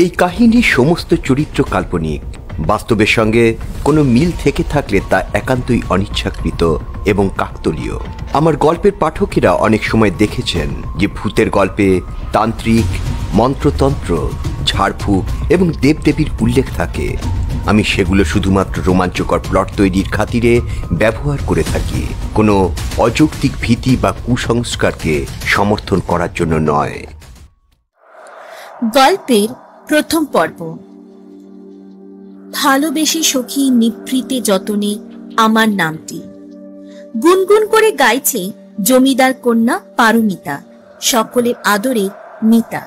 এই কাহিনীর সমস্ত চরিত্র কাল্পনিক, বাস্তবের সঙ্গে কোনো মিল থেকে থাকলে তা একান্তই অনিচ্ছাকৃত এবং কাকতালীয়। আমার গল্পের পাঠকেরা অনেক সময় দেখেছেন যে ভূতের গল্পে তান্ত্রিক, মন্ত্রতন্ত্র, ঝাড়ফুঁক এবং দেবদেবীর উল্লেখ থাকে। আমি সেগুলো শুধুমাত্র রোমাঞ্চকর প্লট তৈরির খাতিরে ব্যবহার করে থাকি, কোনো অযৌক্তিক ভীতি বা কুসংস্কারকে সমর্থন করার জন্য নয়। গল্পের প্রথম পর্ব। ভালোবেসে সখী নিভৃতে যতনে আমার নামটি গুনগুন করে গাইছে জমিদার কন্যা পারমিতা, সকলের আদরে মিতা।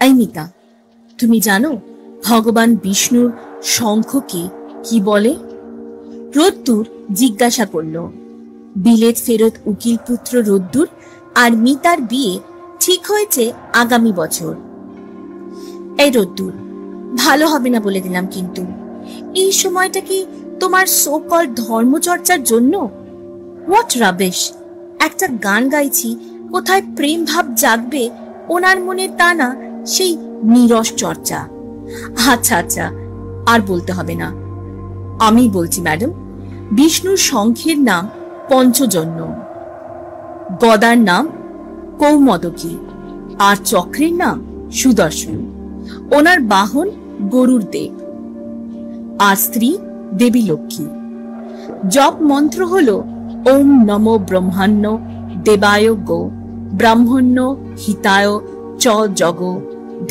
এই মিতা, তুমি জানো ভগবান বিষ্ণুর শঙ্খকে কি বলে? রোদ্দুর জিজ্ঞাসা করল। বিলেত ফেরত উকিল পুত্র রোদ্দুর আর মিতার বিয়ে ঠিক হয়েছে আগামী বছর। এই রোদ্দুর, ভালো হবে না বলে দিলাম, কিন্তু এই সময়টা কি তোমার সো কল ধর্মচর্চার জন্য? What rubbish! একটা গান গাইছি, কোথায় প্রেম ভাব জাগবে ওনার মনে, তা না সেই নীরস চর্চা। আচ্ছা আচ্ছা, আর বলতে হবে না, আমি বলছি ম্যাডাম। বিষ্ণুর শঙ্খের নাম পঞ্চজন্য, গদার নাম কৌমদকী, আর চক্রের নাম সুদর্শন। ওনার বাহন গরুর দেব, আর স্ত্রী দেবী লক্ষ্মী। জপ মন্ত্র হল ওম নমো ব্রহ্মাণ্য দেবায় গো ব্রাহ্মণ্য হিতায় চ জগ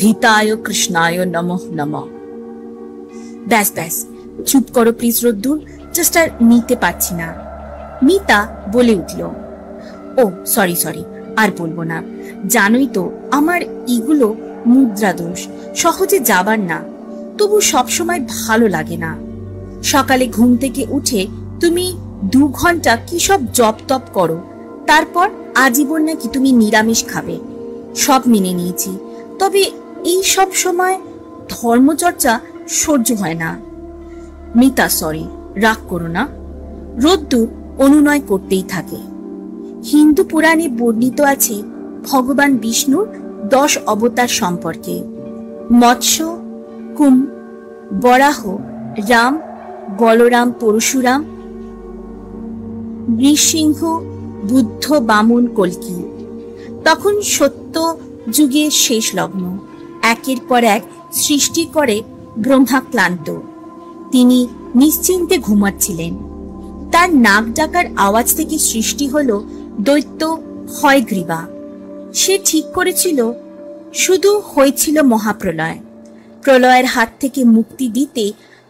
ধিতায় কৃষ্ণায় নমঃ নমঃ। ব্যাস ব্যাস, চুপ করো প্লিজ রোদ্দুর, জাস্ট আর নিতে পারছি না। মিতা বলে উঠল। ও সরি সরি, আর বলবো না। জানোই তো আমার এগুলো মুদ্রা দোষ, সহজে যাবার না, তবু সবসময় ভালো লাগে না। সকালে ঘুম থেকে উঠে তুমি 2 ঘন্টা কি সব জপ তপ করো, তারপর আজীবন নাকি তুমি নিরামিষ খাবে। সব মেনে নিয়েছি, তবে এই সব সময় ধর্মচর্চা সহ্য হয় না। মিতা সরি, রাগ করো না। রোদ্দুর অনুনয় করতেই থাকে। হিন্দু পুরাণে বর্ণিত আছে ভগবান বিষ্ণুর 10 অবতার সম্পর্কে। মৎস্য, কুম, বরাহ, রাম, বলরাম, পরশুরাম, নৃসিংহ, বুদ্ধ, বামন, কল্কি। তখন সত্য যুগের শেষ লগ্ন, একের পর এক সৃষ্টি করে ব্রহ্মা ক্লান্ত। তিনি নিশ্চিন্তে ঘুমাচ্ছিলেন। তার নাক ডাকার আওয়াজ থেকে সৃষ্টি হল দৈত্য হয়গ্রীবা। সে ঠিক করেছিল শুধু হয়েছিল মহাপ্রলয়। প্রলয়ের হাত থেকে মুক্তি দিতে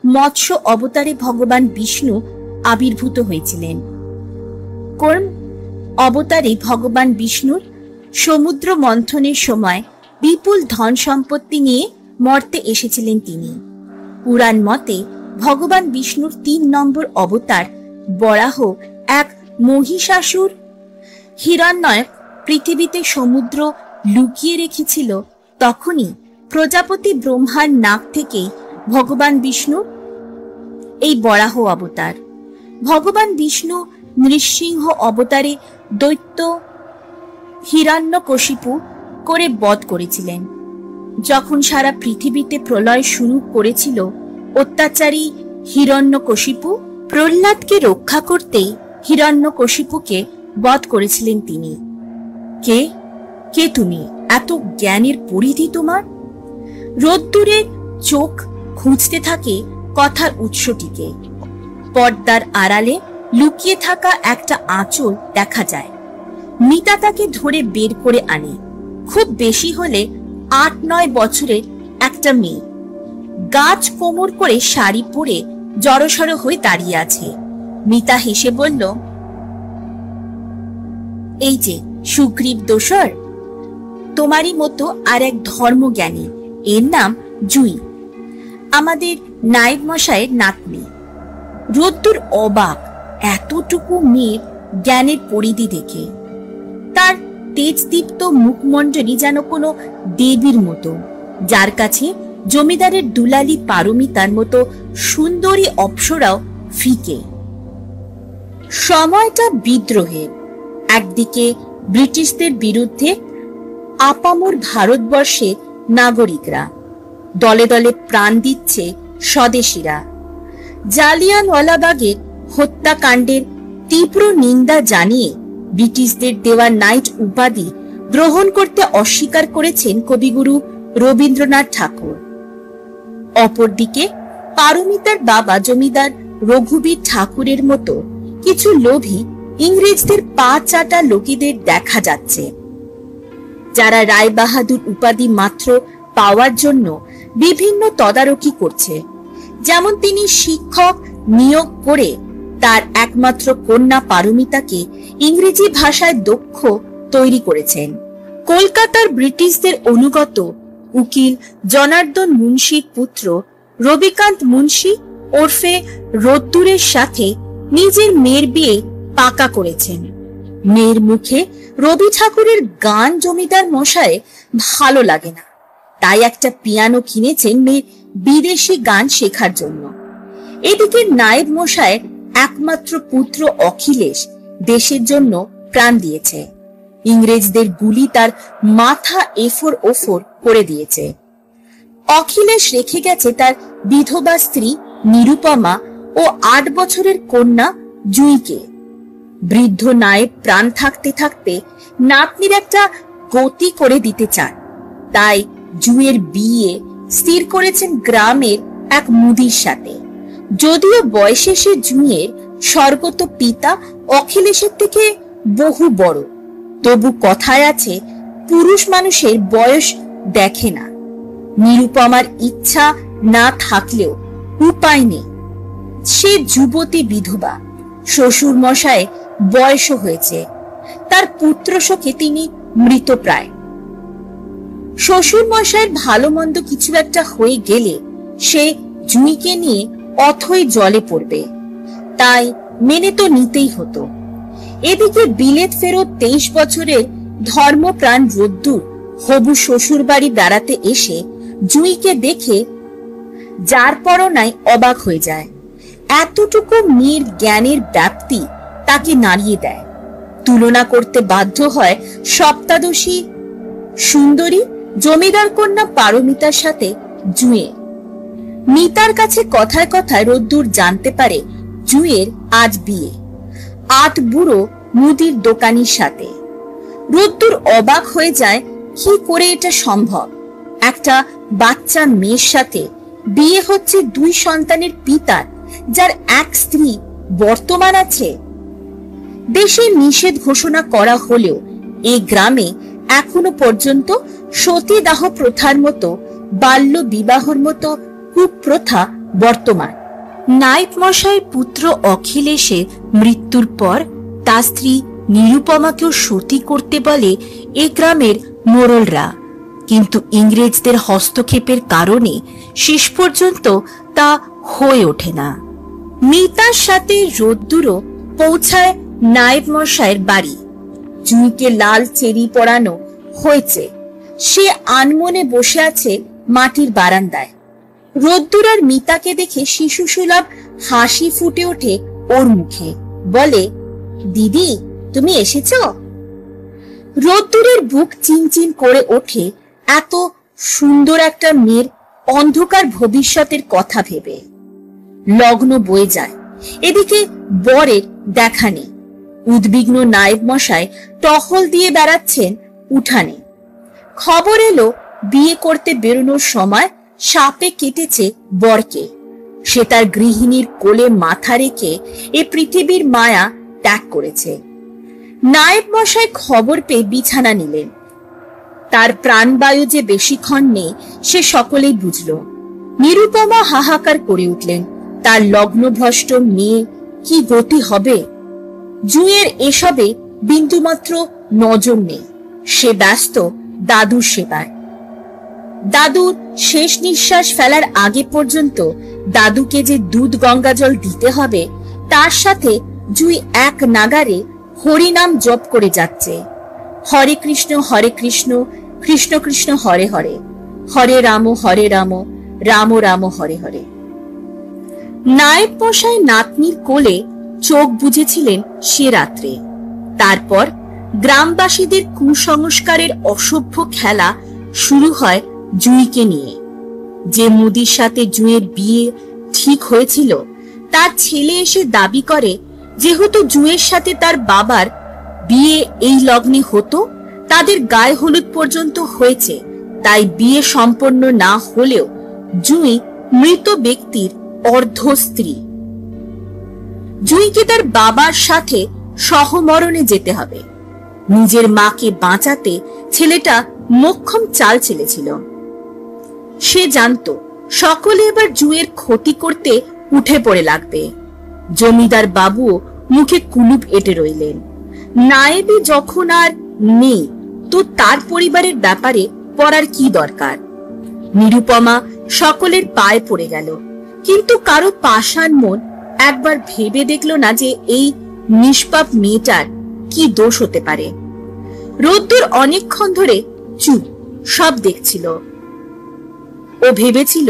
মৎস্য অবতারে ভগবান বিষ্ণু আবির্ভূত হয়েছিলেন। কর্ম অবতারে ভগবান বিষ্ণুর সমুদ্র মন্থনের সময় বিপুল ধন সম্পত্তি নিয়ে মর্তে এসেছিলেন তিনি। পুরাণ মতে ভগবান বিষ্ণুর 3 নম্বর অবতার বরাহ এক মহিষাসুর। হিরণ্ময় পৃথিবীতে সমুদ্র লুকিয়ে রেখেছিল, তখনই প্রজাপতি ব্রহ্মার নাক থেকেই ভগবান বিষ্ণু এই বরাহ অবতার। ভগবান বিষ্ণু নৃসিংহ অবতারে দৈত্য হিরণ্যকশিপু করে বধ করেছিলেন। যখন সারা পৃথিবীতে প্রলয় শুরু করেছিল, অত্যাচারী হিরণ্যকশিপু প্রহ্লাদকে রক্ষা করতে হিরণ্যকশিপুকে বধ করেছিলেন তিনি। কে কে তুমি? এত জ্ঞানের পরিধি তোমার? রোদ্দুরের চোখ খুঁজতে থাকে কথার উৎসটিকে। পর্দার আড়ালে লুকিয়ে থাকা একটা আঁচল দেখা যায়। মিতা তাকে ধরে বের করে আনে। খুব বেশি হলে 8-9 বছরের একটা মেয়ে, গাছ কোমর করে শাড়ি পরে জড়সড় হয়ে দাঁড়িয়ে আছে। মিতা হেসে বলল, এই যে সুগ্রীব দোসর, তোমারই মতো আর এক ধর্মজ্ঞানী, এর নাম জুই, আমাদের নায়েব মশাইয়ের নাতনি। রোদ্দুর অবাক এতটুকু মেয়ের জ্ঞানের পরিধি দেখে। তার তেজদীপ্ত মুখমণ্ডলী যেন কোনো দেবীর মতো, যার কাছে জমিদারের দুলালি পারমিতার মতো সুন্দরী অপ্সরাও ফিকে। সময়টা বিদ্রোহের। একদিকে ব্রিটিশদের বিরুদ্ধে আপামর ভারতবর্ষের নাগরিকরা, দলে দলে প্রাণ দিচ্ছে স্বদেশীরা। জালিয়ানওয়ালাবাগের হত্যাকাণ্ডের তীব্র নিন্দা জানিয়ে ব্রিটিশদের দেওয়া নাইট উপাধি গ্রহণ করতে অস্বীকার করেছেন কবিগুরু রবীন্দ্রনাথ ঠাকুর। অপরদিকে পারমিতার বাবা জমিদার রঘুবীর ঠাকুরের মতো কিছু লোভী ইংরেজদের পা চাটা লোকেদের দেখা যাচ্ছে, যারা রায়বাহাদুর উপাধি মাত্র পাওয়ার জন্য বিভিন্ন তদারকি করছে। যেমন তিনি শিক্ষক নিয়োগ করে তার একমাত্র কন্যা পারমিতাকে ইংরেজি ভাষায় দক্ষ তৈরি করেছেন। কলকাতার ব্রিটিশদের অনুগত উকিল জনার্দন মুন্সির পুত্র রবিকান্ত মুন্সি ওরফে রোদ্দুরের সাথে নিজের মেয়ের বিয়ে পাকা করেছেন। মেয়ের মুখে রবি ঠাকুরের গান জমিদার মশায় ভালো লাগে না, তাই একটা পিয়ানো কিনেছেন মেয়ের বিদেশি গান শেখার জন্য। এদিকে নায়েব মশায়ের একমাত্র পুত্র অখিলেশ দেশের জন্য প্রাণ দিয়েছে। ইংরেজদের গুলি তার মাথা এফোর ওফোর করে দিয়েছে। অখিলেশ রেখে গেছে তার বিধবা স্ত্রী নিরুপমা ও 8 বছরের কন্যা জুঁইকে। বৃদ্ধ নায়েব প্রাণ থাকতে থাকতে নাতনির একটা গতি করে দিতে চান, তাই জুঁইয়ের বিয়ে স্থির করেছেন গ্রামের এক মুদির সাথে। যদিও বয়সে সে জুঁইয়ের স্বর্গত পিতা অখিলেশের থেকে বহু বড়, তবু কথায় আছে পুরুষ মানুষের বয়স দেখে না। নিরুপমার ইচ্ছা না থাকলেও উপায় নেই, সে যুবতী বিধবা, শ্বশুর মশায় বয়স হয়েছে, তার পুত্র শোকে তিনি মৃতপ্রায়। শ্বশুর মশাইয়ের ভালো মন্দ কিছু একটা হয়ে গেলে সে জুঁইকে নিয়ে অথই জলে পড়বে, তাই মেনে তো নিতেই হতো। এদিকে বিলেত ফেরত 23 বছরের ধর্মপ্রাণ রোদ্দুর হবু শ্বশুর বাড়ি বেড়াতে এসে জুঁইকে দেখে যার পরনায় অবাক হয়ে যায়। এতটুকু মেয়ের জ্ঞানের ব্যাপ্তি তাকে নাড়িয়ে দেয়। তুলনা করতে বাধ্য হয় সপ্তাদশী সুন্দরী জমিদার কন্যা পারমিতার সাথে জুঁইয়ের। মিতার কাছে কথায় কথায় রোদ্দুর জানতে পারে জুঁইয়ের আজ বিয়ে 8 বুড়ো মুদির দোকানির সাথে। রোদ্দুর অবাক হয়ে যায়, কি করে এটা সম্ভব? একটা বাচ্চা মেয়ের সাথে বিয়ে হচ্ছে 2 সন্তানের পিতার, যার এক স্ত্রী বর্তমান আছে। দেশে নিষেধ ঘোষণা করা হলেও এই গ্রামে এখনো পর্যন্ত সতীদাহ প্রথার মতো বাল্য বিবাহর মতো কুপ্রথা বর্তমান। নায়েব মশাইয়ের পুত্র অখিলেশের মৃত্যুর পর তার স্ত্রী নিরুপমাকেও সতী করতে বলে এ গ্রামের মোড়লরা, কিন্তু ইংরেজদের হস্তক্ষেপের কারণে শেষ পর্যন্ত তা হয়ে ওঠে না। মিতার সাথে রোদ্দুরও পৌঁছায় নায়েব মশাইয়ের বাড়ি। জুঁইকে লাল চেরি পরানো হয়েছে, সে আনমনে বসে আছে মাটির বারান্দায়। রোদ্দুর আর মিতাকে দেখে শিশু সুলভ হাসি ফুটে ওঠে ওর মুখে, বলে, দিদি তুমি এসেছ? রোদ্দুরের বুক চিনচিন করে ওঠে এত সুন্দর একটা মেয়ের অন্ধকার ভবিষ্যতের কথা ভেবে। লগ্ন বয়ে যায়, এদিকে বরের দেখা নেই। উদ্বিগ্ন নায়েব মশাই টহল দিয়ে বেড়াচ্ছেন উঠানে। খবর এলো বিয়ে করতে বেরোনোর সময় সাপে কেটেছে বরকে। সে তার গৃহিণীর কোলে মাথা রেখে এ পৃথিবীর মায়া ত্যাগ করেছে। নায়েব মশাই খবর পেয়ে বিছানা নিলেন। তার প্রাণবায়ু যে বেশিক্ষণ নেই সে সকলেই বুঝল। নিরুপমা হাহাকার করে উঠলেন, তার লগ্নভ্রষ্ট মেয়ে কি গতি হবে? জুঁইয়ের এসবে বিন্দুমাত্র নজর নেই, সে ব্যস্ত দাদুর সেবায়। দাদুর শেষ নিঃশ্বাস ফেলার আগে পর্যন্ত দাদুকে যে দুধ গঙ্গা জল দিতে হবে তার সাথে জুঁই এক নাগারে হরিনাম জপ করে যাচ্ছে। হরে কৃষ্ণ কৃষ্ণ কৃষ্ণ হরে হরে, হরে রাম রাম রাম হরে হরে। নায়েব মশাই নাতনির কোলে চোখ বুজেছিলেন সে রাত্রে। তারপর গ্রামবাসীদের কুসংস্কারের অসভ্য খেলা শুরু হয় জুঁইকে নিয়ে। যে মুদির সাথে জুঁয়ের বিয়ে ঠিক হয়েছিল তার ছেলে এসে দাবি করে যেহেতু জুঁয়ের সাথে তার বাবার বিয়ে এই লগ্নে হতো, তাদের গায়ে হলুদ পর্যন্ত হয়েছে, তাই বিয়ে সম্পন্ন না হলেও জুঁই মৃত ব্যক্তির অর্ধ স্ত্রী। জুঁইকে তার বাবার সাথে সহমরণে যেতে হবে। নিজের মাকে বাঁচাতে ছেলেটা মোক্ষম চাল চেলেছিল। সে জানত সকলে এবার জুঁয়ের ক্ষতি করতে উঠে পড়ে লাগবে। জমিদার বাবুও মুখে কুলুপ এঁটে রইলেন। নায়েবি যখন আর নেই তো তার পরিবারের ব্যাপারে পড়ার কি দরকার। নিরুপমা সকলের পায়ে পড়ে গেল, কিন্তু কারো পাষাণ মন একবার ভেবে দেখল না যে এই নিষ্পাপ মেয়েটার কি দোষ হতে পারে। রোদ্দুর অনেকক্ষণ ধরে চুপ, সব দেখছিল। ও ভেবেছিল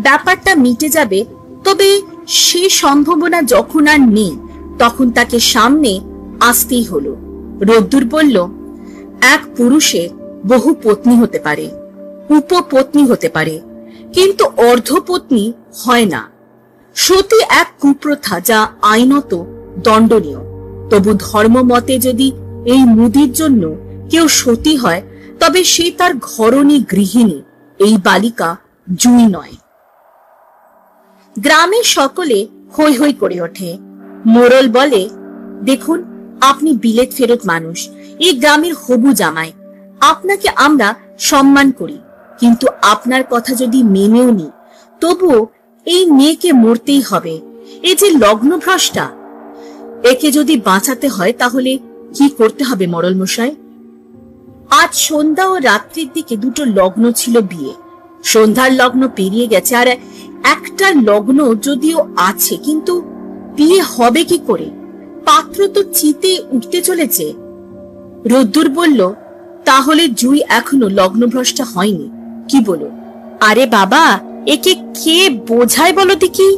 ব্যাপারটা মিটে যাবে, তবে সে সম্ভাবনা যখন আর নেই তখন তাকে সামনে আসতেই হলো। রোদ্দুর বলল, এক পুরুষে বহু পত্নী হতে পারে, উপপত্নী হতে পারে, কিন্তু অর্ধপত্নী হয় না। সতী এক কুপ্রথা, যা আইনত দণ্ডনীয়। তবু ধর্ম মতে যদি এই মুদির জন্য কেউ সতী হয় তবে সে তার ঘরণী গৃহিণী, এই বালিকা জুঁই নয়। গ্রামের সকলে হৈ হৈ করে ওঠে। মোড়ল বলে, দেখুন, আপনি বিলেত ফেরত মানুষ, এই গ্রামের হবু জামাই, আপনাকে আমরা সম্মান করি, কিন্তু আপনার কথা যদি মেনেও নি তবুও এই মেয়েকে মরতেই হবে। এ যে লগ্নভ্রষ্টা, একে যদি বাঁচাতে হয় তাহলে কি করতে হবে মোড়ল মশাই? আজ সন্ধ্যা ও রাত্রির দিকে দুটো লগ্ন ছিল বিয়ে। সন্ধ্যার লগ্ন পেরিয়ে গেছে, আর একটা লগ্ন যদিও আছে, কিন্তু বিয়ে হবে কি করে? পাত্র তো চিতে উঠতে চলেছে। রোদ্দুর বলল, তাহলে জুঁই এখনো লগ্নভ্রষ্টা হয়নি, কি বলো? আরে বাবা, একে কে বোঝায় বলো দেখি?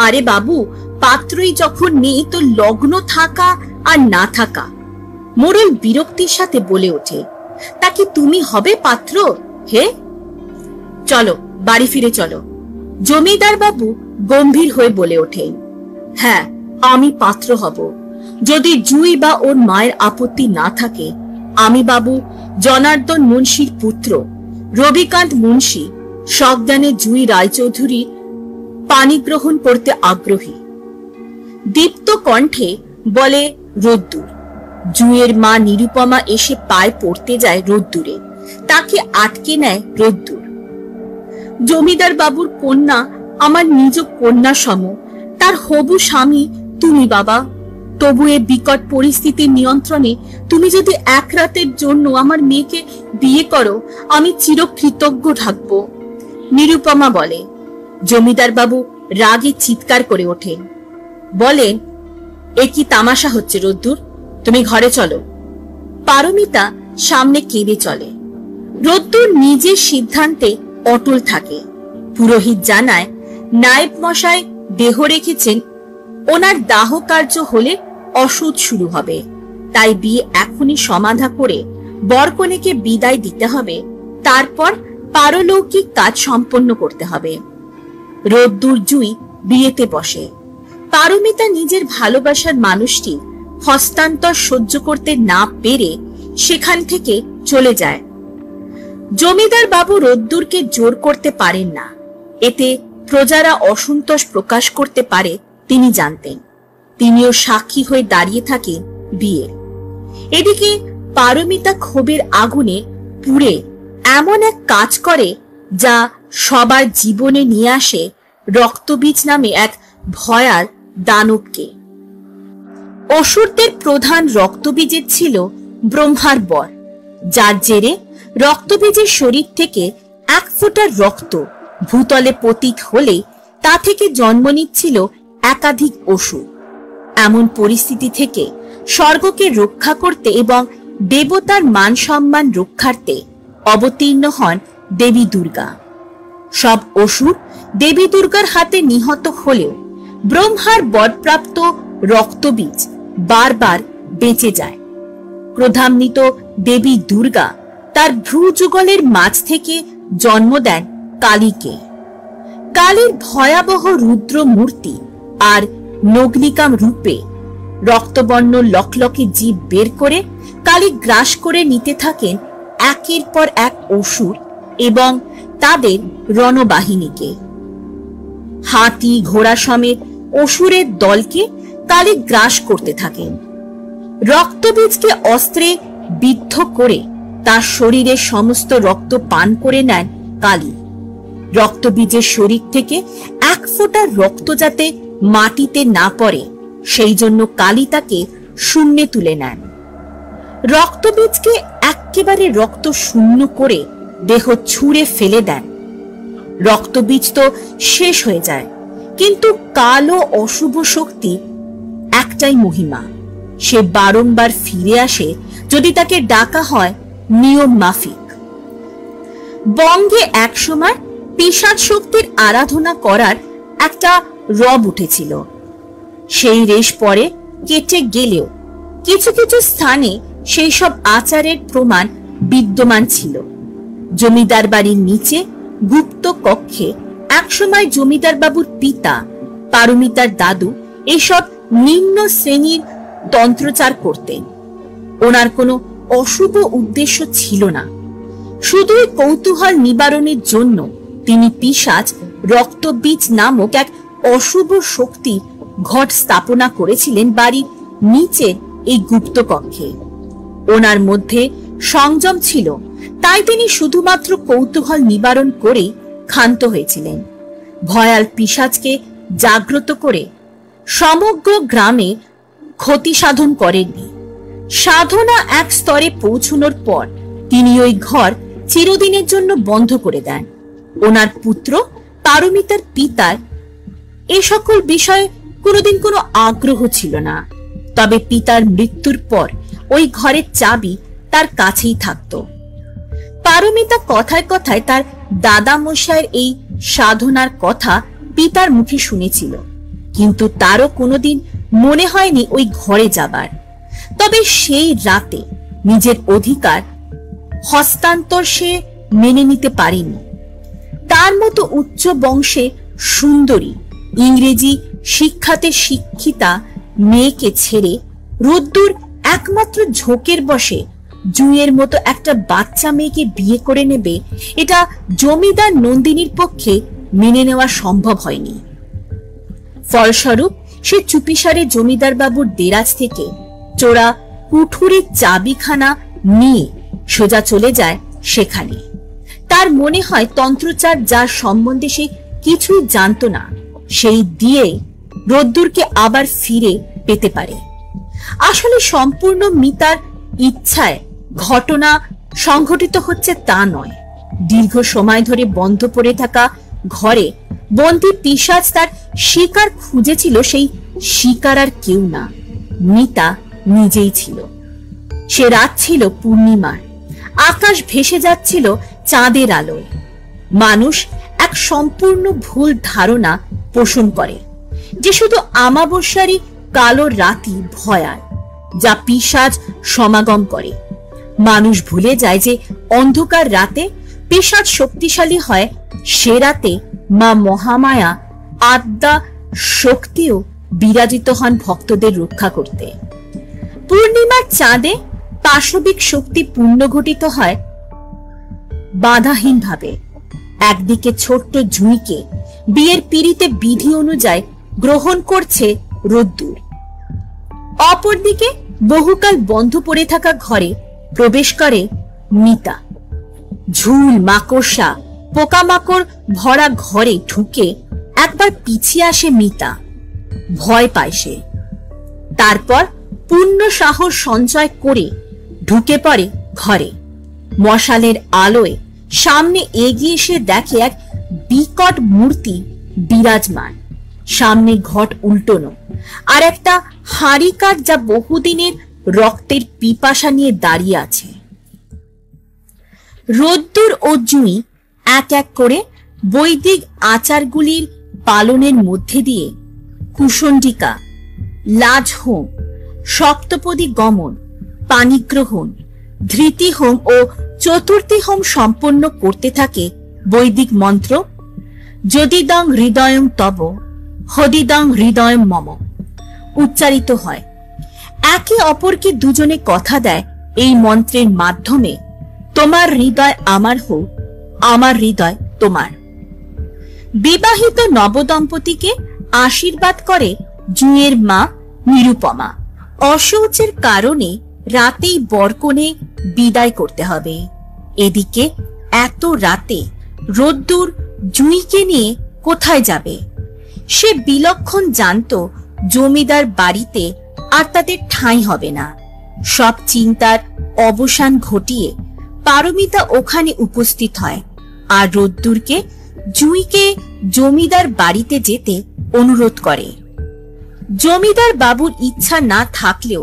আরে বাবু, পাত্রই যখন নেই তো লগ্ন থাকা আর না থাকা। মোড়ল বিরক্তির সাথে বলে ওঠে, তা কি তুমি হবে পাত্র? হে, চলো বাড়ি ফিরে চলো। জমিদার বাবু গম্ভীর হয়ে বলে ওঠেন, হ্যাঁ, আমি পাত্র হব, যদি জুঁই বা ওর মায়ের আপত্তি না থাকে। আমি বাবু জনার্দন মুন্সির পুত্র রবিকান্ত মুন্সি, সজ্ঞানে জুঁই রায়চৌধুরী পানি গ্রহণ করতে আগ্রহী। দীপ্ত কণ্ঠে বলে রোদ্দুর। জুঁইয়ের মা নিরুপমা এসে পায়ে পড়তে যায় রোদ্দুরে, তাকে আটকে নেয় রোদ্দুর। জমিদার বাবুর কন্যা আমার নিজ কন্যা সম, তার হবু স্বামী তুমি বাবা। তবু এ বিকট পরিস্থিতির নিয়ন্ত্রণে তুমি যদি এক রাতের জন্য আমার মেয়েকে বিয়ে করো, আমি চিরকৃতজ্ঞ থাকব। নিরুপমা বলে। জমিদার বাবু রাগে চিৎকার করে ওঠেন, বলেন, এ কি তামাশা হচ্ছে রোদ্দুর? তুমি ঘরে চলো। পারমিতা সামনে কেঁদে চলে। রোদ্দুর নিজের সিদ্ধান্তে অটল থাকে। পুরোহিত জানায়, নায়েব মশাই দেহ রেখেছেন, ওনার দাহ কার্য হলে অসুদ শুরু হবে, তাই বিয়ে এখনই সমাধা করে বরকনেকে বিদায় দিতে হবে, তারপর পারলৌকিক কাজ সম্পন্ন করতে হবে। রোদ্দুর জুঁই বিয়েতে বসে। পারমিতা নিজের ভালোবাসার মানুষটি হস্তান্তর সহ্য করতে না পেরে সেখান থেকে চলে যায়। জমিদার বাবু রোদ্দুরকে জোর করতে পারেন না, এতে প্রজারা অসন্তোষ প্রকাশ করতে পারে তিনি জানতেন। তিনিও সাক্ষী হয়ে দাঁড়িয়ে থাকেন বিয়ে। এদিকে পারমিতা ক্ষোভের আগুনে পুড়ে এমন এক কাজ করে যা সবার জীবনে নিয়ে আসে রক্তবীজ নামে এক ভয়াল দানবকে। অসুরদের প্রধান রক্তবীজের ছিল ব্রহ্মার বর, যার জেরে রক্তবীজের শরীর থেকে এক ফোঁটা রক্ত ভূতলে পতিত হলে তা থেকে জন্ম নিচ্ছিল একাধিক অসুর। এমন পরিস্থিতি থেকে স্বর্গকে রক্ষা করতে এবং দেবতার মান সম্মান রক্ষার্থে অবতীর্ণ হন দেবী দুর্গা। সব অসুর দেবী দুর্গার হাতে নিহত হলেও ব্রহ্মার বরপ্রাপ্ত রক্তবীজ বারবার বেঁচে যায়। ক্রোধান্বিত দেবী দুর্গা তার ভ্রু যুগলের মাঝ থেকে জন্ম দেন কালীকে। কালীর ভয়াবহ রুদ্র মূর্তি আর নগ্নিকাম রূপে রক্তবর্ণ লকলকে জীব বের করে কালী গ্রাস করে নিতে থাকেন একের পর এক অসুর এবং তাদের রণবাহিনীকে। হাতি ঘোড়া সমেত অসুরের দলকে কালী গ্রাস করতে থাকেন। রক্তবীজকে অস্ত্রে বিদ্ধ করে তার শরীরের সমস্ত রক্ত পান করে নেন কালী। রক্তবীজের শরীর থেকে এক ফোঁটা রক্ত যাতে মাটিতে না পড়ে সেই জন্য কালী তাকে শূন্যে তুলে নেন। রক্তবীজকে একেবারে রক্ত শূন্য করে দেহ ছুঁড়ে ফেলে দেন। রক্তবীজ তো শেষ হয়ে যায়, কিন্তু কালো অশুভ শক্তি একটাই মহিমা, সে বারংবার ফিরে আসে যদি তাকে ডাকা হয় নিয়ম মাফিক। বঙ্গে একসময় পিশাচ শক্তির আরাধনা করার একটা রব উঠেছিল। সেই রেশ পরে কেটে গেলেও কিছু কিছু স্থানে সেই সব আচারের প্রমাণ বিদ্যমান ছিল। জমিদার বাড়ির নিচে গুপ্ত কক্ষে একসময় জমিদার বাবুর পিতা পারমিতার দাদু এসব নিম্ন শ্রেণীর তন্ত্রচার করতেন। ওনার কোনো অশুভ উদ্দেশ্য ছিল না, শুধুই কৌতূহল নিবারণের জন্য তিনি পিশাচ রক্তবীজ নামক এক অশুভ শক্তি ঘট স্থাপনা করেছিলেন বাড়ির নিচের এই গুপ্ত কক্ষে। ওনার মধ্যে সংযম ছিল, তাই তিনি শুধুমাত্র কৌতূহল নিবারণ করেই ক্ষান্ত হয়েছিলেন। ভয়াল পিশাচকে জাগ্রত করে সমগ্র গ্রামে ক্ষতি সাধন করেননি। সাধনা এক স্তরে পৌঁছানোর পর তিনি ওই ঘর চিরদিনের জন্য বন্ধ করে দেন। ওনার পুত্র পারমিতার পিতার এ সকল বিষয়ে কোনোদিন কোনো আগ্রহ ছিল না, তবে পিতার মৃত্যুর পর ওই ঘরের চাবি তার কাছেই থাকত। পারমিতা কথায় কথায় তার দাদা মশাইয়ের এই সাধনার কথা পিতার মুখে শুনেছিল, কিন্তু তারও কোনোদিন মনে হয়নি ওই ঘরে যাবার। তবে সেই রাতে নিজের অধিকার হস্তান্তর সে মেনে নিতে পারেনি। তার মতো উচ্চ বংশে সুন্দরী ইংরেজি শিক্ষাতে শিক্ষিতা মেয়েকে ছেড়ে রোদ্দুর একমাত্র ঝোঁকের বসে জুঁয়ের মতো একটা বাচ্চা মেয়েকে বিয়ে করে নেবে, এটা জমিদার নন্দিনীর পক্ষে মেনে নেওয়া সম্ভব হয়নি। ফলস্বরূপ সে চুপিসারে জমিদার বাবুর দেরাজ থেকে চোরা কুঠুরির চাবিখানা নিয়ে সোজা চলে যায় সেখানে। তার মনে হয় তন্ত্রচার যার সম্বন্ধে সে কিছুই জানত না, সেই দিয়ে রোদ্দুরকে আবার ফিরে পেতে পারে। আসলে সম্পূর্ণ মিতার ইচ্ছায় ঘটনা সংঘটিত হচ্ছে তা নয়। দীর্ঘ সময় ধরে বন্ধ পড়ে থাকা ঘরে বন্দী পিশাচ তার শিকার খুঁজেছিল, সেই শিকার আর কেউ না, মিতা নিজেই ছিল। সে রাত ছিল পূর্ণিমার, আকাশ ভেসে যাচ্ছিল চাঁদের আলোয়। মানুষ এক সম্পূর্ণ ভুল ধারণা পোষণ করে যে শুধু আমাবস্যারই কালো রাতি ভয়াল, যা পিশাচ সমাগম করে। মানুষ ভুলে যায় যে অন্ধকার রাতে পিশাচ শক্তিশালী হয়, সে রাতে মা মহামায়া আদ্যা শক্তিও বিরাজিত হন ভক্তদের রক্ষা করতে। পূর্ণিমার চাঁদে পাশবিক শক্তি পুণ্যঘটিত হয় বাধাহীন ভাবে। একদিকে ছোট্ট জুঁইকে বিয়ের পিড়িতে বিধি অনুযায়ী গ্রহণ করছে রোদ্দুর, অপরদিকে বহুকাল বন্ধ পড়ে থাকা ঘরে প্রবেশ করে মিতা। ঝুল মাকড়সা পোকামাকড় ভরা ঘরে ঢুকে একবার পিছিয়ে আসে মিতা, ভয় পায় সে। তারপর পূর্ণ সাহস সঞ্চয় করে ঢুকে পড়ে ঘরে। মশালের আলোয় সামনে এগিয়ে এসে দেখে এক বিকট মূর্তি বিরাজমান, সামনে ঘট উল্টোনো, আর একটা হাঁড়ি কাঠ যা বহুদিনের রক্তের পিপাসা নিয়ে দাঁড়িয়ে আছে। রোদ্দুর ও জুঁই এক এক করে বৈদিক আচারগুলির পালনের মধ্যে দিয়ে কুশণ্ডিকা, লাজ হোম, সপ্তপদী গমন, পানিগ্রহণ, ধৃতি হোম ও চতুর্থী হোম সম্পন্ন করতে থাকে বৈদিক মন্ত্র, যদিদং হৃদয়ং তব হদিদং হৃদয়ং মম উচ্চারিত হয়। একে অপরকে দুজনে কথা দেয় এই মন্ত্রের মাধ্যমে, তোমার হৃদয় আমার হোক, আমার হৃদয় তোমার। বিবাহিত নবদম্পতিকে আশীর্বাদ করে জুঁইয়ের মা নিরুপমা। অশৌচের কারণে রাতেই বরকনে বিদায় করতে হবে। এদিকে এত রাতে রোদ্দুর জুঁইকে নিয়ে কোথায় যাবে? সে বিলক্ষণ জানত জমিদার বাড়িতে আর তাদের ঠাঁই হবে না। সব চিন্তার অবসান ঘটিয়ে পারমিতা ওখানে উপস্থিত হয় আর রোদ্দুরকে জুঁইকে জমিদার বাড়িতে যেতে অনুরোধ করে। জমিদার বাবুর ইচ্ছা না থাকলেও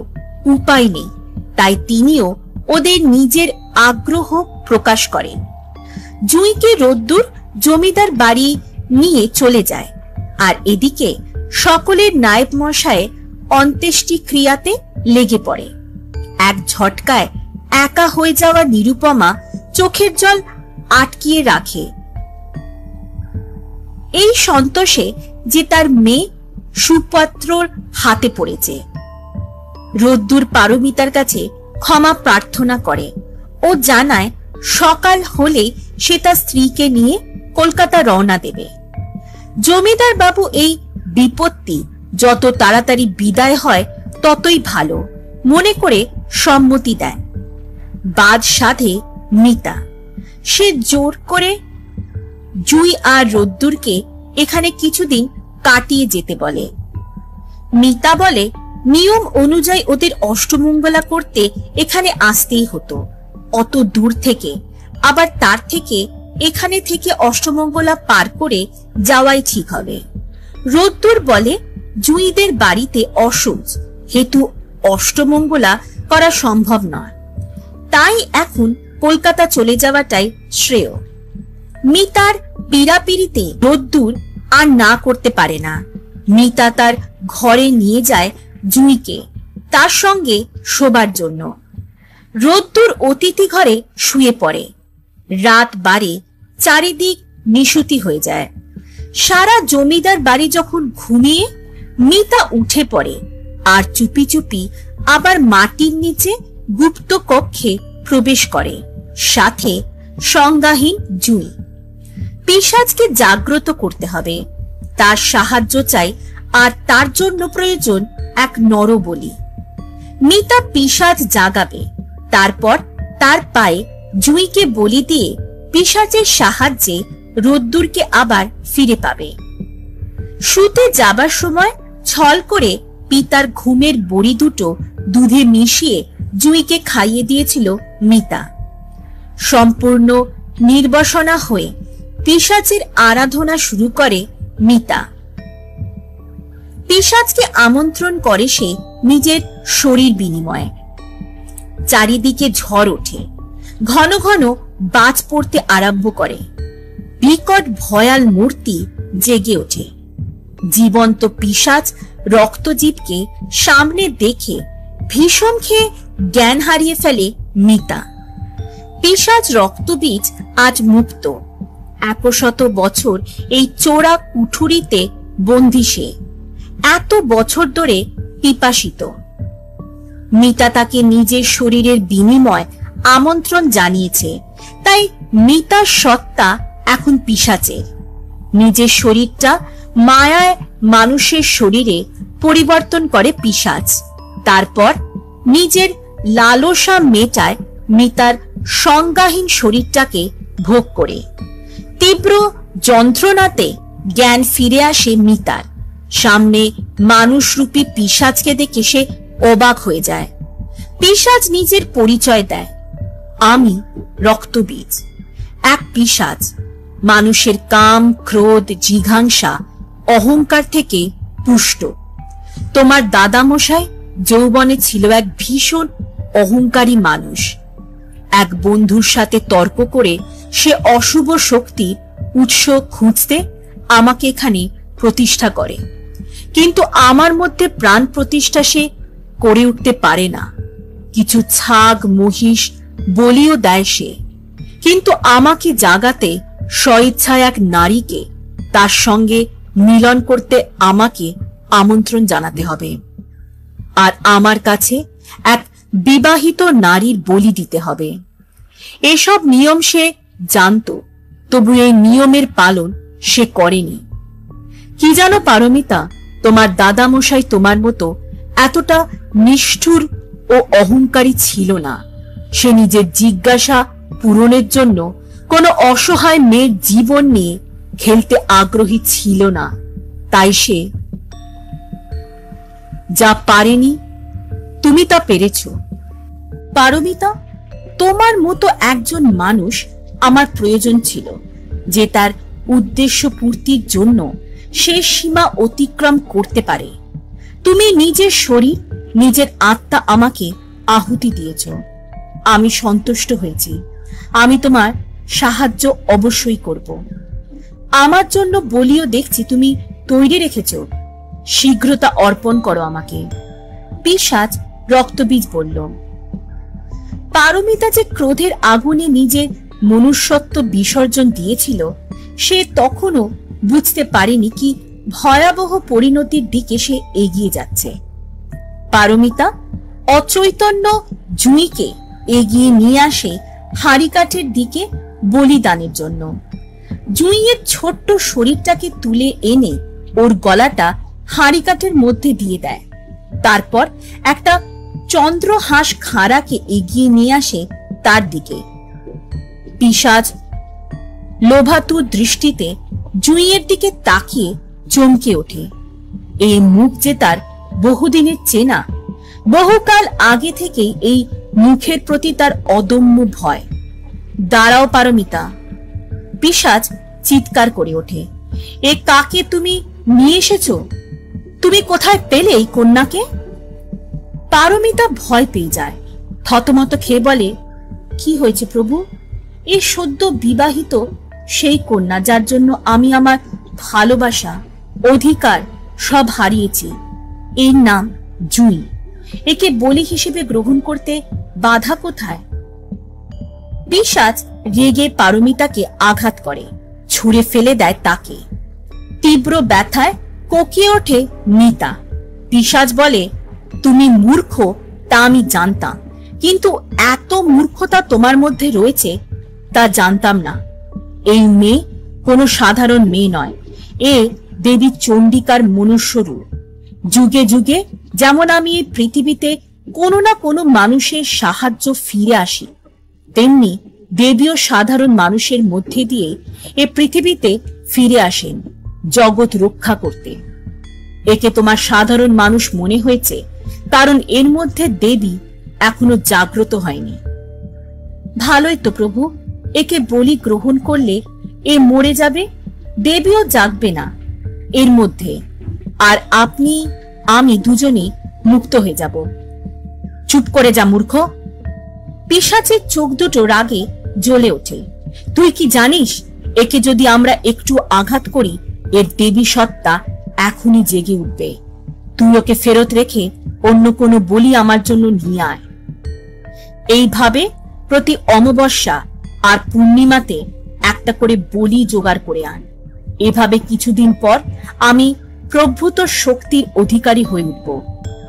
উপায় নেই, তাই তিনিও ওদের নিজের আগ্রহ প্রকাশ করেন। জুঁইকে রোদ্দুর জমিদার বাড়ি নিয়ে চলে যায় আর এদিকে সকলের নায়েব মশায়ে অন্ত্যেষ্টি ক্রিয়াতে লেগে পড়ে। এক ঝটকায় একা হয়ে যাওয়া নিরুপমা চোখের জল আটকিয়ে রাখে এই সন্তোষে যে তার মেয়ে সুপাত্রর হাতে পড়েছে। রোদ্দুর পারমিতার কাছে ক্ষমা প্রার্থনা করে ও জানায় সকাল হলে সে তার স্ত্রীকে নিয়ে কলকাতা রওনা দেবে। জমিদার বাবু এই বিপত্তি যত তাড়াতাড়ি বিদায় হয় ততই ভালো মনে করে সম্মতি দেন। বাদ সাধে মিতা। সে জোর করে জুঁই আর রোদ্দুরকে এখানে কিছুদিন কাটিয়ে যেতে বলে। মিতা বলে নিয়ম অনুযায়ী ওদের অষ্টমঙ্গলা করতে এখানে আসতেই হতো, অত দূর থেকে, আবার তার থেকে এখানে থেকে অষ্টমঙ্গলা পার করে যাওয়াই ঠিক হবে। রোদ্দুর বলে জুঁইদের বাড়িতে অসুচ হেতু অষ্টমঙ্গলা করা সম্ভব নয়, তাই এখন কলকাতা চলে যাওয়াটাই শ্রেয়। মিতার পীড়াপিড়িতে রোদ্দুর আর না করতে পারে না। মিতা তার ঘরে নিয়ে যায় জুঁইকে তার সঙ্গে শোবার জন্য। রোদ্দুর অতিথি ঘরে শুয়ে পড়ে। রাত বাড়ে, চারিদিক নিশুতি হয়ে যায়। সারা জমিদার বাড়ি যখন ঘুমিয়ে, মিতা উঠে পড়ে আর চুপি চুপি আবার মাটির নিচে গুপ্ত কক্ষে প্রবেশ করে, সাথে সংজ্ঞাহীন জুঁই। পিশাচকে জাগ্রত করতে হবে, তার সাহায্য চাই, আর তার জন্য প্রয়োজন এক নরবলি। মিতা পিশাচ জাগাবে, তারপর তার পায়ে জুঁইকে বলি দিয়ে পিশাচের সাহায্যে রোদ্দুরকে আবার ফিরে পাবে। শুতে যাবার সময় ছল করে পিতার ঘুমের বড়ি দুটো দুধে মিশিয়ে জুঁইকে খাইয়ে দিয়েছিল মিতা। সম্পূর্ণ নির্বাসনা হয়ে পিশাচের আরাধনা শুরু করে মিতা। পিশাচকে আমন্ত্রণ করে সে নিজের শরীর বিনিময়ে। চারিদিকে ঝড় ওঠে, ঘন ঘন বাজ পড়তে আরম্ভ করে, বিকট ভয়াল মূর্তি জেগে ওঠে। জীবন্ত পিশাচ রক্তজীবকে সামনে দেখে ভীষণ খেয়ে জ্ঞান হারিয়ে ফেলে মিতা। পিশাচ রক্তবীজ আজ মুক্ত। 100 বছর এই চোরা কুঠুরিতে বন্দী সে, এত বছর ধরে পিপাসিত। মিতা তাকে নিজের শরীরের বিনিময় আমন্ত্রণ জানিয়েছে, তাই মিতার সত্তা এখন পিশাচের। নিজের শরীরটা মায়ায় মানুষের শরীরে পরিবর্তন করে পিশাচ। তারপর নিজের লালসা মেটায় মিতার সংজ্ঞাহীন শরীরটাকে ভোগ করে। তীব্র যন্ত্রণাতে জ্ঞান ফিরে আসে মিতার। সামনে মানুষরূপী পিশাচকে দেখে সে অবাক হয়ে যায়। পিশাচ নিজের পরিচয় দেয়, আমি রক্তবীজ, এক পিশাচ। মানুষের কাম, ক্রোধ, জিঘাংসা, অহংকার থেকে পুষ্ট। তোমার দাদামশাই যৌবনে ছিল এক ভীষণ অহংকারী মানুষ। এক বন্ধুর সাথে তর্ক করে সে অশুভ শক্তির উৎস খুঁজতে আমাকে এখানে প্রতিষ্ঠা করে, কিন্তু আমার মধ্যে প্রাণ প্রতিষ্ঠা সে করে উঠতে পারে না। কিছু ছাগ মহিষ বলিও দেয় সে, কিন্তু আমাকে জাগাতে স্বইচ্ছায় এক নারীকে তার সঙ্গে মিলন করতে আমাকে আমন্ত্রণ জানাতে হবে, আর আমার কাছে এক বিবাহিত নারীর বলি দিতে হবে। এসব নিয়ম সে জানত, তবু এই নিয়মের পালন সে করেনি। কি জানো পারমিতা, তোমার দাদামশাই তোমার মতো এতটা নিষ্ঠুর ও অহংকারী ছিল না। সে নিজের জিজ্ঞাসা পূরণের জন্য কোনো অসহায় মেয়ের জীবন নিয়ে খেলতে আগ্রহী ছিল না। তাই সে যা পারেনি, তুমি তা পেরেছ। পারমিতা, তোমার মতো একজন মানুষ আমার প্রয়োজন ছিল, যে তার উদ্দেশ্য পূর্তির জন্য সে সীমা অতিক্রম করতে পারে। তুমি নিজের শরীর, নিজের আত্মা আমাকে আহুতি দিয়েছ। আমি সন্তুষ্ট হয়েছি। আমি তোমার সাহায্য অবশ্যই করব। আমার জন্য বলিও দেখছি তুমি তৈরি রেখেছ। শীঘ্রতা অর্পণ করো আমাকে। পিশাচ রক্তবীজ বলল। পারমিতা যে ক্রোধের আগুনে নিজের মনুষ্যত্ব বিসর্জন দিয়েছিল, সে তখনও বুঝতে পারেনি কি ভয়াবহ পরিণতির দিকে সে এগিয়ে যাচ্ছে। পারমিতা অচৈতন্য জুঁইকে এগিয়ে নিয়ে আসে হাড়িকাঠের দিকে বলিদানের জন্য। জুঁইয়ের ছোট্ট শরীরটাকে তুলে এনে ওর গলাটা হাড়িকাঠের মধ্যে দিয়ে দেয়। তারপর একটা চন্দ্রহাঁস খাঁড়াকে এগিয়ে নিয়ে আসে তার দিকে। পিশাচ লোভাতুর দৃষ্টিতে জুঁইয়ের দিকে তাকিয়ে চমকে ওঠে। এই মুখ যে তার বহুদিনের চেনা। বহুকাল আগে থেকেই এই মুখের প্রতি তার অদম্য ভয়। দাঁড়াও পারমিতা, পিশাচ চিৎকার করে ওঠে। এ কাকে তুমি নিয়ে এসেছ? তুমি কোথায় পেলে এই কন্যাকে? পারমিতা ভয় পেয়ে যায়। থতমত খেয়ে বলে, কি হয়েছে প্রভু? এ সদ্য বিবাহিত সেই কন্যা, যার জন্য আমি আমার ভালোবাসা, অধিকার সব হারিয়েছি। এর নাম জুঁই। একে বলি হিসেবে গ্রহণ করতে বাধা কোথায়? পিশাচ রেগে পারমিতাকে আঘাত করে, ছুঁড়ে ফেলে দেয় তাকে। তীব্র ব্যথায় কোকিয়ে ওঠে মিতা। পিশাচ বলে, তুমি মূর্খ তা আমি জানতাম, কিন্তু এত মূর্খতা তোমার মধ্যে রয়েছে তা জানতাম না। এই মেয়ে কোনো সাধারণ মেয়ে নয়, এ দেবী চণ্ডিকার মনুষ্য রূপ। যুগে যুগে যেমন আমি এই পৃথিবীতে কোনো না কোনো মানুষের সাহায্য ফিরে আসি, তেমনি দেবীও সাধারণ মানুষের মধ্যে দিয়ে এ পৃথিবীতে ফিরে আসেন জগৎ রক্ষা করতে। একে তোমার সাধারণ মানুষ মনে হয়েছে কারণ এর মধ্যে দেবী এখনো জাগ্রত হয়নি। ভালোই তো প্রভু, একে বলি গ্রহণ করলে এ মরে যাবে, দেবীও জাগবে না এর মধ্যে, আর আপনি আমি দুজনেই মুক্ত হয়ে যাব। চুপ করে যা মূর্খ। পিশাচের চোখ দুটো রাগে জ্বলে ওঠে। তুই কি জানিস, একে যদি আমরা একটু আঘাত করি, এর দেবী সত্তা এখনই জেগে উঠবে। তুই ওকে ফেরত রেখে অন্য কোনো বলি আমার জন্য নিয়ে আয়। এইভাবে প্রতি অমাবস্যা আর পূর্ণিমাতে একটা করে বলি জোগাড় করে আন। এভাবে কিছুদিন পর আমি প্রভূত শক্তির অধিকারী হয়ে উঠব,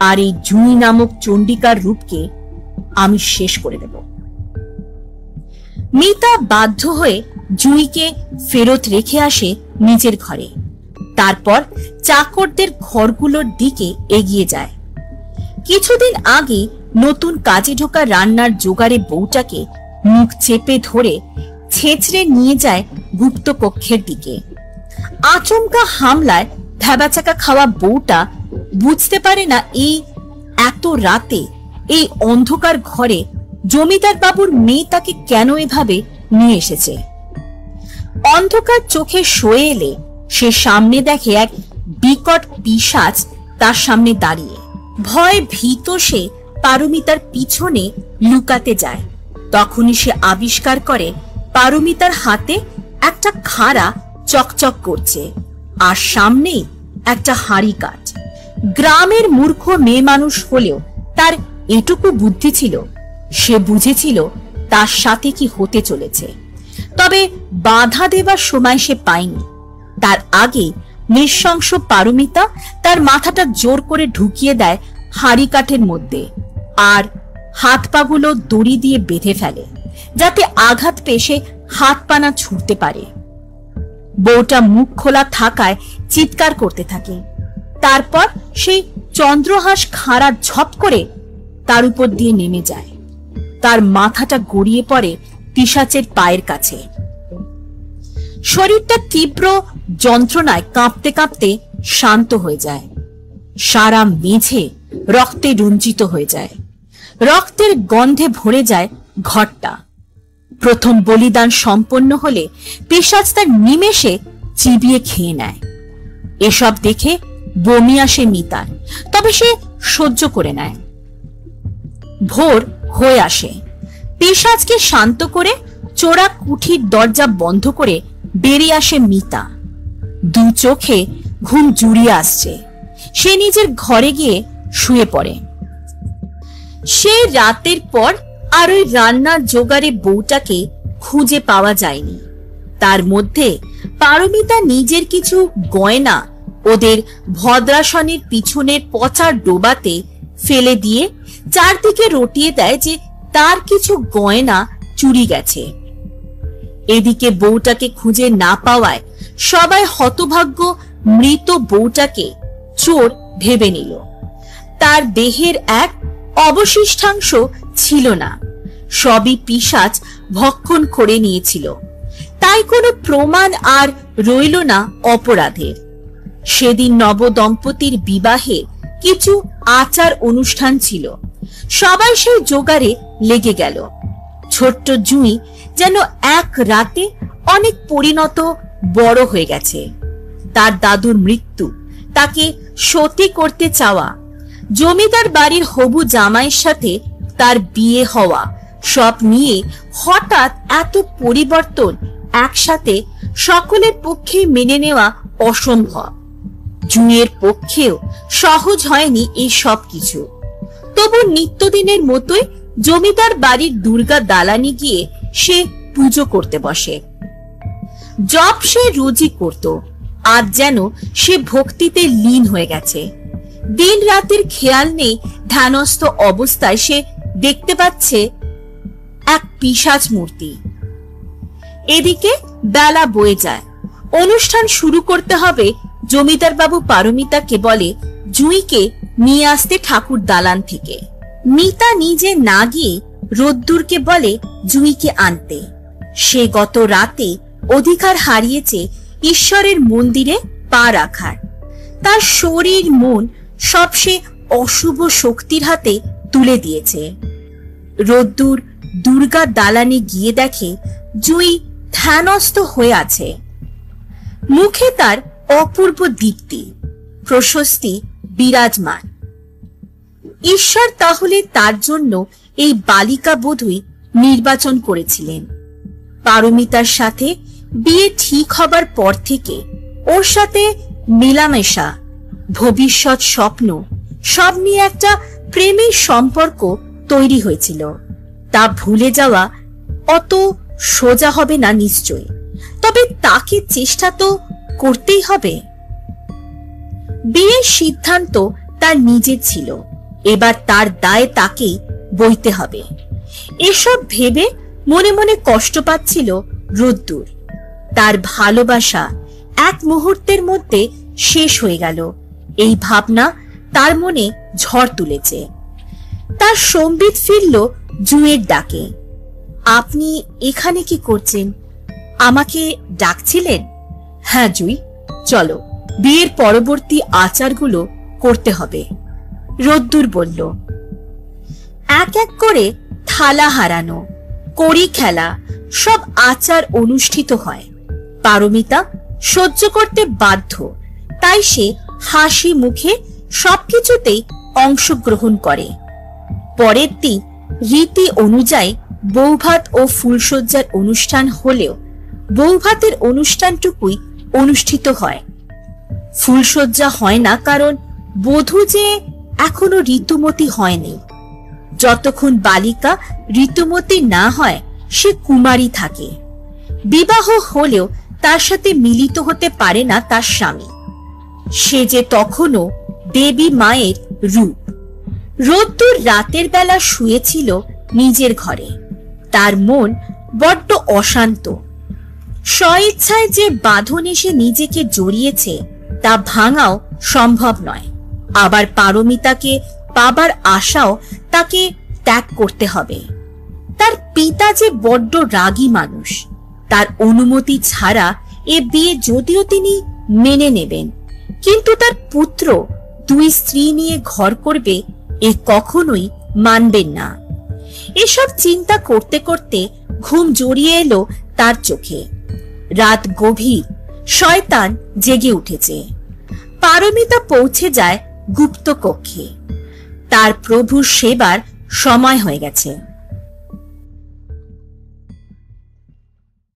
আর এই জুঁই নামক চণ্ডিকার রূপকে আমি শেষ করে দেব। মিতা বাধ্য হয়ে জুঁইকে ফেরত রেখে আসে নিজের ঘরে। তারপর চাকরদের ঘরগুলোর দিকে এগিয়ে যায়। কিছুদিন আগে নতুন কাজে ঢোকা রান্নার জোগাড়ে বউটাকে মুখ চেপে ধরে ছেঁচড়ে নিয়ে যায় গুপ্ত কক্ষের দিকে। আচমকা হামলায় ভ্যাবাচাকা খাওয়া বউটা বুঝতে পারে না এই এত রাতে এই অন্ধকার ঘরে জমিদার বাবুর মেয়ে তাকে কেন এভাবে নিয়ে এসেছে। অন্ধকার চোখে সয়ে এলে সে সামনে দেখে এক বিকট পিশাচ তার সামনে দাঁড়িয়ে। ভয় ভীত সে পারমিতার পিছনে লুকাতে যায়। তখনই সে আবিষ্কার করে পারমিতার হাতে একটা খাড়া চকচক করছে, আর সামনেই একটা হাঁড়ি কাঠ। গ্রামের মূর্খ মেয়ে মানুষ হলেও তার এটুকু বুদ্ধি ছিল, সে বুঝেছিল তার সাথে কি হতে চলেছে, তবে বাধা দেবার সময় সে পায়নি। তার আগে নৃশংস পারমিতা তার মাথাটা জোর করে ঢুকিয়ে দেয় হাড়ি কাঠের মধ্যে আর হাত পাগুলো দড়ি দিয়ে বেঁধে ফেলে, যাতে আঘাত পেয়ে সে হাত পানা ছুটতে পারে। বউটা মুখ খোলা থাকায় চিৎকার করতে থাকে। তারপর সেই চন্দ্রহাস খাড়া ঝপ করে তার উপর দিয়ে নেমে যায়। তার মাথাটা গড়িয়ে পড়ে পিশাচের পায়ের কাছে। শরীরটা তীব্র যন্ত্রণায় কাঁপতে কাঁপতে শান্ত হয়ে যায়। সারা মেঝে রক্তে রঞ্জিত হয়ে যায়। রক্তের গন্ধে ভরে যায় ঘরটা। প্রথম বলিদান সম্পন্ন হলে পিশাচ তার নিমেষে চিবিয়ে খেয়ে নেয়। এসব দেখে বমি আসে মিতার, তবে সে সহ্য করে নেয়। ভোর হয়ে আসে। পিশাচকে শান্ত করে চোরা কুঠির দরজা বন্ধ করে বেরিয়ে আসে মিতা। দু চোখে ঘুম জুড়িয়ে আসছে। সে নিজের ঘরে গিয়ে শুয়ে পড়ে। সে রাতের পর আর ওই রান্নার জোগাড়ে বউটাকে খুঁজে পাওয়া যায়নি। তার মধ্যে পারমিতা নিজের কিছু গয়না ওদের ভদ্রাসনের পিছনের পচা ডোবাতে ফেলে দিয়ে চারদিকে রটিয়ে দেয় যে তার কিছু গয়না চুরি গেছে। এদিকে বউটাকে খুঁজে না পাওয়ায় সবাই হতভাগ্য মৃত বউটাকে চোর ভেবে নিল। তার দেহের এক অবশিষ্টাংশ ছিল না, সবই পিশাচ ভক্ষণ করে নিয়েছিল। তাই কোনো প্রমাণ আর রইল না অপরাধের। সেদিন নবদম্পতির বিবাহে কিছু আচার অনুষ্ঠান ছিল। সবাই সেই জোগাড়ে লেগে গেল। ছোট্ট জুঁই যেন এক রাতে অনেক পরিণত বড় হয়ে গেছে। তার দাদুর মৃত্যু, তাকে সতী করতে চাওয়া, জমিদার বাড়ির হবু জামাইয়ের সাথে তার বিয়ে হওয়া, সব নিয়ে হঠাৎ এত পরিবর্তন একসাথে সকলের পক্ষে মেনে নেওয়া অসম্ভব। জুঁইয়ের পক্ষেও সহজ হয়নি এই সব কিছু। তবু নিত্যদিনের মতোই জমিদার বাড়ির দুর্গা দালানে গিয়ে সে পুজো করতে বসে। জপ সে রোজই করত, আজ যেন সে ভক্তিতে লীন হয়ে গেছে। দিন রাতের খেয়াল নেই, ধ্যানস্থ অবস্থায় সে দেখতে পাচ্ছে এক পিশাচ মূর্তি। এদিকে বেলা বয়ে যায়। অনুষ্ঠান শুরু করতে হবে। জমিদার বাবু পারমিতাকে বলে জুঁইকে নিয়ে আসতে ঠাকুর দালান থেকে। মিতা নিজে না গিয়ে রোদ্দুরকে বলে জুঁইকে আনতে। সে গত রাতে অধিকার হারিয়েছে ঈশ্বরের মন্দিরে পা রাখার। তার শরীর মন সব সে অশুভ শক্তির হাতে তুলে দিয়েছে। রোদ্দুর দুর্গা দালানে গিয়ে দেখে জুঁই ধ্যানস্থ হয়ে আছে। মুখে তার অপূর্ব দীপ্তি, প্রশস্তি বিরাজমান। ঈশ্বর তাহলে তার জন্য এই বালিকা বধূই নির্বাচন করেছিলেন। পারমিতার সাথে বিয়ে ঠিক হবার পর থেকে ওর সাথে মেলামেশা, ভবিষ্যৎ স্বপ্ন সব নিয়ে একটা প্রেমের সম্পর্ক তৈরি হয়েছিল। তা ভুলে যাওয়া অত সোজা হবে না নিশ্চয়, তবে তাকে চেষ্টা তো করতেই হবে। বিয়ের সিদ্ধান্ত তার নিজের ছিল, এবার তার দায়ে তাকে বইতে হবে। এসব ভেবে মনে মনে কষ্ট পাচ্ছিল রোদ্দুর। তার ভালোবাসা এক মুহূর্তের মধ্যে শেষ হয়ে গেল, এই ভাবনা তার মনে ঝড় তুলেছে। তার সম্বিত ফিরল জুঁইয়ের ডাকে। আপনি এখানে কি করছেন? আমাকে ডাকছিলেন? হ্যাঁ জুঁই, চলো, বিয়ের পরবর্তী আচারগুলো করতে হবে, রোদ্দুর বলল। এক এক করে থালা হারানো, কড়ি খেলা, সব আচার অনুষ্ঠিত হয়। পারমিতা সহ্য করতে বাধ্য, তাই সে হাসি মুখে সবকিছুতেই অংশগ্রহণ করে। পরের দিন রীতি অনুযায়ী বৌভাত ও ফুলসজ্জার অনুষ্ঠান হলেও বৌভাতের অনুষ্ঠানটুকুই অনুষ্ঠিত হয়। ফুলসজ্জা হয় না, কারণ বধূ যে এখনো ঋতুমতী হয়নি। যতক্ষণ বালিকা ঋতুমতী না হয় সে কুমারী থাকে। বিবাহ হলেও তার সাথে মিলিত হতে পারে না তার স্বামী। সে যে তখনও দেবী মায়ের রূপ। রোদ্দুর রাতের বেলা শুয়েছিল নিজের ঘরে। তার মন বড্ড অশান্ত। স্বইচ্ছায় যে বাঁধন এসে নিজেকে জড়িয়েছে তা ভাঙাও সম্ভব নয়। আবার পারমিতাকে পাবার আশাও তাকে ত্যাগ করতে হবে। তার পিতা যে বড্ড রাগী মানুষ। তার অনুমতি ছাড়া এ বিয়ে যদিও তিনি মেনে নেবেন, কিন্তু তার পুত্র 2 স্ত্রী নিয়ে ঘর করবে এ কখনোই মানবেন না। এসব চিন্তা করতে করতে ঘুম জড়িয়ে এলো তার চোখে। রাত গভীর, শয়তান জেগে উঠেছে। পারমিতা পৌঁছে যায় গুপ্ত কক্ষে। তার প্রভুর সেবার সময় হয়ে গেছে।